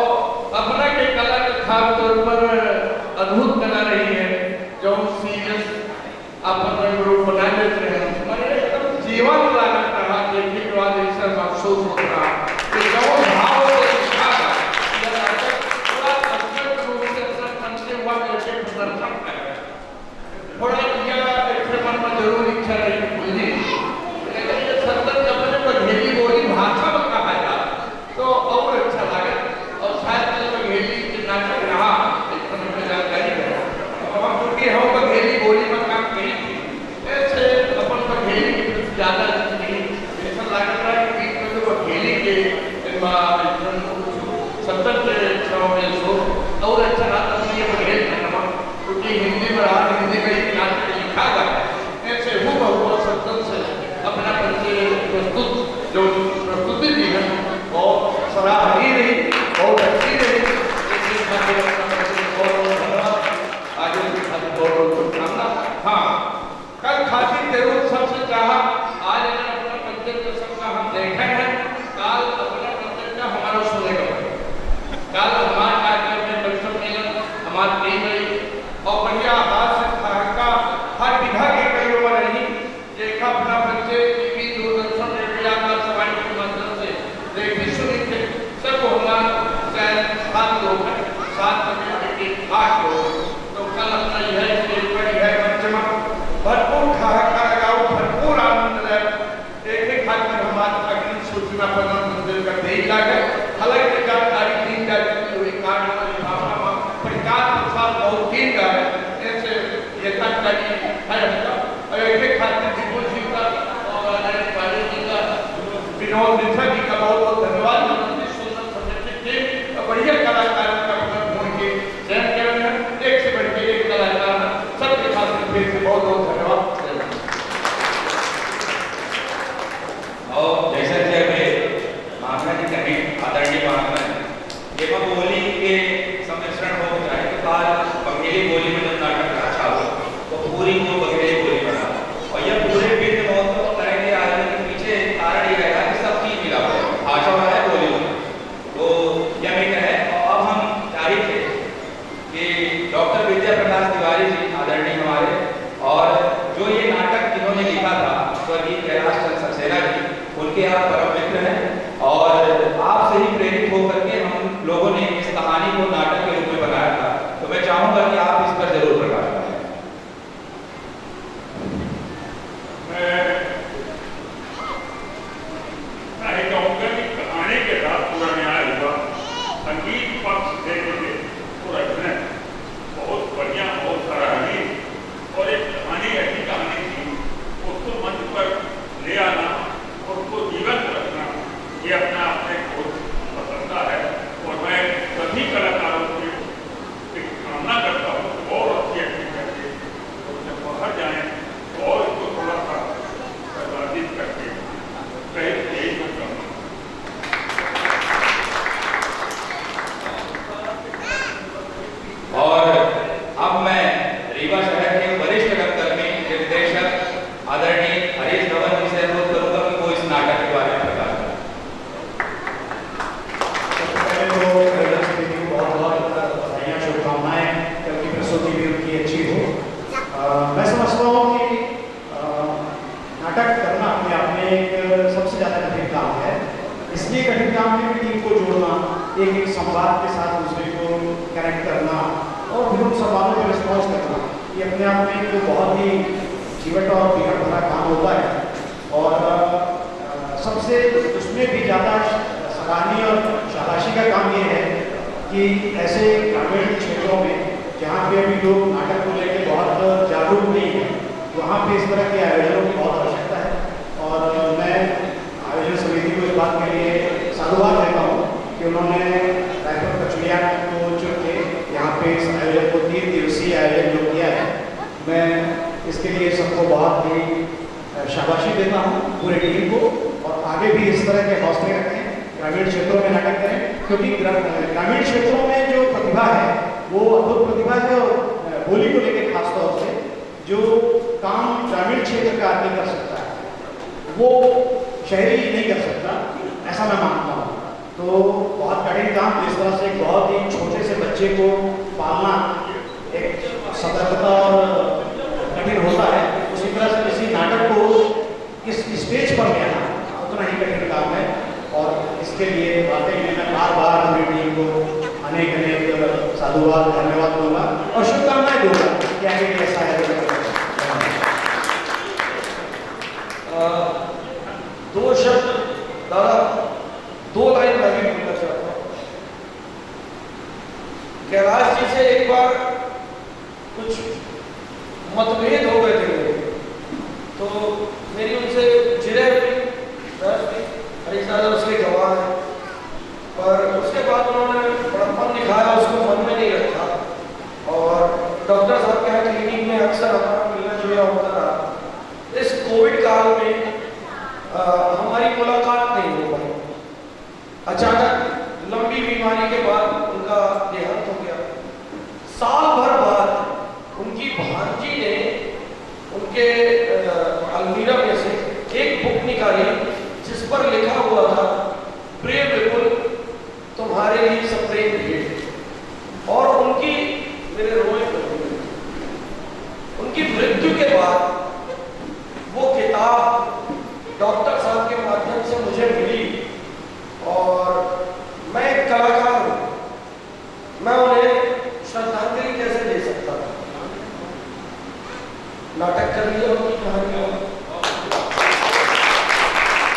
अपना के कला के खास तौर पर अद्भुत कला रही है जो सीरियस अपन रूप बना लेते हैं। मैंने एकदम जीवन लागत रहा देखने के बाद ऐसा महसूस हो रहा कि जो भाव से लिखा था यह नाटक पूरा अद्भुत रूप से अपना पंचे हुआ करके प्रदर्शन कर रहा है। थोड़ा यह देखने मन में जरूर इच्छा रही बोलने, लेकिन ये संदर्भ अपने बघेली बोली भाषा में कहा जाए तो और अच्छा लगा और शायद बघेली के नाटक रहा एकदम में जानकारी है और क्योंकि हम बघेली बोली में काम करी ऐसे अपन बघेली की ज्यादा ऐसा लग रहा है कि तो बघेली के सत्तर के में सो और अच्छा रहा तो ये बघेल करना क्योंकि हिंदी में रहा, हिंदी में एक नाटक लिखा गया ऐसे हुआ सत्तर से अपना परिचय प्रस्तुत जो प्रस्तुति दी है बहुत सराहनीय रही, बहुत अच्छी रही। आगे बहुत शुभकामना। हाँ, कल खातिर जरूर सबसे चाहा आज अपना पंचम के सबका हम देखे हैं, काल अपना पंचम का हमारा सुनेगा काल हमारे कार्यक्रम में पंचम मिलन हमारी टीम रही और बढ़िया हाथ से ठहका हर विधा के कईयों में रही देखा अपना बच्चे टीवी दूरदर्शन रेडियो का सवाल के माध्यम से देखी सुनी थे सब हमारा सात लोग हैं, सात में 8 लोग तो कल अपना यह स्टेज पर यह पंचमा भरपूर ठहाका लगाओ, भरपूर आनंद रहे एक खातिर हमारे अग्नि सूचना पर मंदिर का दे लागे हालांकि जानकारी दी जाती हुई कार्य वाली भावना परिकार के साथ बहुत दिन का है ऐसे ये जानकारी है और एक खातिर विपुल जी का और अनिल पांडे जी का विनोद मिश्रा जी का बहुत बहुत धन्यवाद। सोशल संगठन टीम बढ़िया कलाकारों का ढूंढ के चयन किया है, एक से बढ़ के एक कलाकार सबके खातिर फिर से बहुत बहुत धन्यवाद। और जैसा कि अभी महात्मा जी कहें आदरणीय महात्मा जी ये बोली के सम्मिश्रण हो जाए के बाद बघेली बोली में जब नाटक अच्छा हो तो पूरी को बघेली बोली बना और यह पूरे वित्त महोत्सव करेंगे आयोजन के पीछे कारण ये रहेगा कि सब चीज मिला हुआ है, भाषा में है बोली में तो यह भी कहे। और अब हम जारी थे कि डॉक्टर विद्या प्रकाश तिवारी जी आदरणीय हमारे और जो ये नाटक जिन्होंने लिखा था स्वर्गीय कैलाश चंद्र सक्सेना जी उनके यहाँ परम मित्र हैं और आपसे ही प्रेरित होकर के हम लोगों ने इस कहानी को नाटक के रूप में बनाया था, तो मैं चाहूंगा कि आप इस पर जरूर प्रकाश डालें। मैं कहूँगा कि कहानी के साथ पूरा न्याय हुआ, संगीत पक्ष देखेंगे पूरा बहुत बढ़िया बहुत सराहनीय और एक कहानी ऐसी कहानी थी उसको मंच पर ले आना और उसको जीवंत रखना ये अपना आपने बहुत पसंदा है और मैं सभी कलाकारों की कामना करता हूँ और अच्छी एक्टिंग करके और जब बाहर जाएं और इसको थोड़ा सा प्रसादित करके कहीं तेज में करना। और अब मैं रीवा शहर के वरिष्ठ रंगकर्मी निर्देशक आदरणीय हरीश धवन जी से अनुरोध करूंगा कि वो इस नाटक के बारे में प्रकाश करें। सबसे पहले तो बहुत बहुत बधाइयाँ शुभकामनाएं क्योंकि प्रस्तुति भी उनकी अच्छी हो। मैं समझता हूँ कि नाटक करना अपने आप में एक सबसे ज़्यादा कठिन काम है, इसलिए कठिन काम में टीम को जोड़ना, एक एक संवाद के साथ दूसरे को कनेक्ट करना और फिर उन संवादों को रिस्पॉन्स करना, ये अपने आप में एक बहुत ही जीवट और बिगड़ भरा काम होता है। और सबसे उसमें भी ज़्यादा सराहनीय और शाबाशी का काम ये है कि ऐसे ग्रामीण क्षेत्रों में जहाँ पे अभी लोग नाटक को लेकर बहुत जागरूक नहीं है वहाँ पे इस तरह के आयोजनों की बहुत आवश्यकता है और मैं आयोजन समिति को इस बात के लिए साधुवाद देता हूँ कि उन्होंने रायपुर कचुरिया को चुन के यहाँ पे इस आयोजन को 3 दिवसीय आयोजन जो किया है, मैं इसके लिए सबको बहुत ही शाबाशी देता हूँ, पूरे टीम को। और आगे भी इस तरह के हौसले रखें, ग्रामीण क्षेत्रों में नाटक करें, क्योंकि ग्रामीण क्षेत्रों में जो प्रतिभा है वो अद्भुत प्रतिभा है और बोली को लेकर खासतौर से जो काम ग्रामीण क्षेत्र का आदमी कर सकता है वो शहरी नहीं कर सकता, ऐसा मैं मानता हूँ। तो बहुत कठिन काम, जिस तरह से बहुत ही छोटे से बच्चे को पालना एक सतर्कता और कठिन होता है, उसी तरह से किसी नाटक को इस स्टेज पर ले आना उतना ही कठिन काम है। और इसके लिए वाकई में मैं बार बार पूरी टीम को अनेक अनेक साधुवाद धन्यवाद दूंगा और शुभकामनाएं दूंगा कि आगे भी ऐसा है। 2 शब्द दादा, 2 लाइन मैं भी बोलना चाहता हूँ। कैलाश जी से एक बार कुछ मतभेद हो गए थे, तो मेरी उनसे जिरे हरीश उसके गवाह है, पर उसके बाद उन्होंने बड़प्पन दिखाया, उसको मन में नहीं रखा और डॉक्टर साहब के यहाँ क्लिनिक में अक्सर हमारा मिलना जुलना होता रहा। इस कोविड काल में हमारी मुलाकात नहीं हो पाई। अचानक लंबी बीमारी के बाद उनका देहांत हो गया। साल भर बाद उनकी भांजी ने उनके अलमीरा में से एक बुक निकाली जिस पर लिखा हुआ था प्रिय विपुल तुम्हारे लिए सप्रेम भेंट, और उनकी मेरे रोए उनकी मृत्यु के बाद वो किताब डॉक्टर साहब के माध्यम से मुझे मिली और मैं एक कलाकार हूँ, मैं उन्हें श्रद्धांजलि कैसे दे सकता था। नाटक कर लिया उनकी कहानी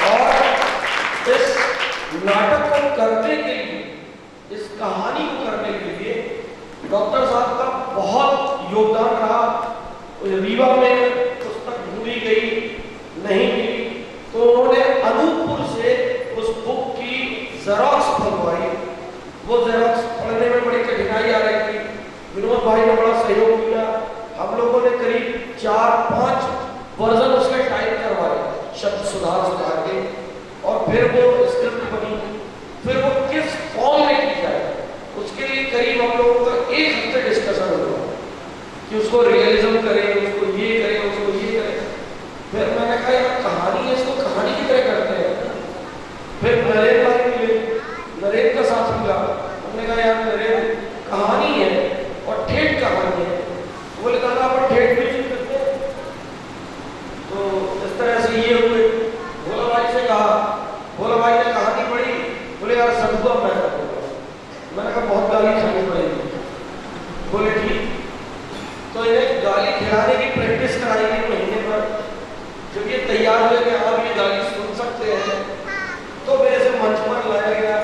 और इस नाटक को करने के लिए, इस कहानी को करने के लिए डॉक्टर साहब का बहुत योगदान रहा। रीवा में पुस्तक ढूंढी गई, नहीं मिली, तो उन्होंने अनूपपुर से उस बुक की जेरॉक्स मंगवाई। वो जेरॉक्स पढ़ने में बड़ी कठिनाई आ रही थी, विनोद भाई ने बड़ा सहयोग किया। हम लोगों ने करीब 4-5 वर्जन उसके टाइप करवाए, शब्द सुधार के, और फिर वो स्क्रिप्ट बनी। फिर वो किस फॉर्म में की जाए उसके लिए करीब हम लोगों का 1 हफ्ते डिस्कशन हुआ कि उसको रियलिज्म करें, उसको ये करें, उसको ये करें। फिर मैंने कहा यार कहानी है, इसको कहानी की तरह करते हैं। फिर नरेंद्र भाई मिले, नरेंद्र का साथ मिला, हमने कहा यार नरेंद्र कहानी है और ठेठ कहानी है। बोले दादा अपन ठेठ भी चीज करते हैं। तो इस तरह से ये हुए। भोला भाई से कहा, भोला भाई ने कहानी पढ़ी, बोले यार सदुआ मैं करूँगा। मैंने कहा बहुत गाली खानी पड़ेगी। बोले ठीक। तो इन्हें गाली खिलाने की प्रैक्टिस कराई गई महीने पर। जब ये तैयार हुए कि आप ये गाली सुन सकते हैं, तो मेरे से मंच पर लाया गया।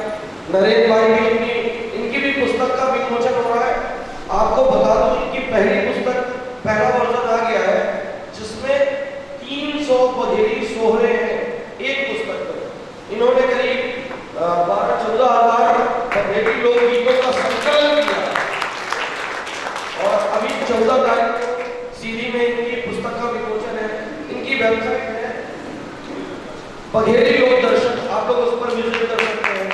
नरेंद्र भाई भी इनकी भी पुस्तक का विमोचन हो रहा है। आपको बता दूं इनकी पहली पुस्तक पहला वर्जन आ गया है जिसमें 300 बघेली सोहरे हैं एक पुस्तक में। इन्होंने करीब 12-14 हजार बघेली लोकगीतों का संकलन किया और अभी 14 तारीख को सीधी में इनकी पुस्तक का विमोचन है। इनकी वेबसाइट है बघेली लोक दर्शन, आप लोग उस पर विजिट कर सकते हैं।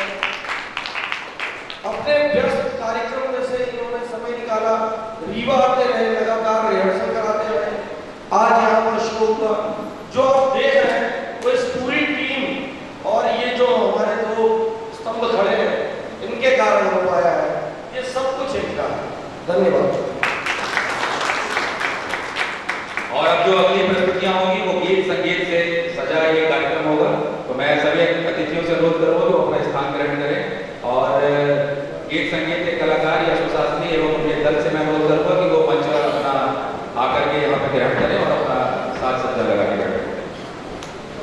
अपने व्यस्त कार्यक्रम में से इन्होंने समय निकाला, रीवा आते रहे, लगातार रिहर्सल कराते रहे। आज यहाँ पर शो का जो आप देख रहे हैं वो इस पूरी टीम और ये जो हमारे 2 स्तंभ खड़े हैं इनके कारण हो पाया है। ये सब कुछ इनका है। धन्यवाद। और अब जो अगली प्रस्तुतियां होंगी वो गीत संगीत से सजा ये कार्यक्रम होगा। तो मैं सभी अतिथियों से अनुरोध करूंगा तो अपना स्थान ग्रहण करें और गीत संगीत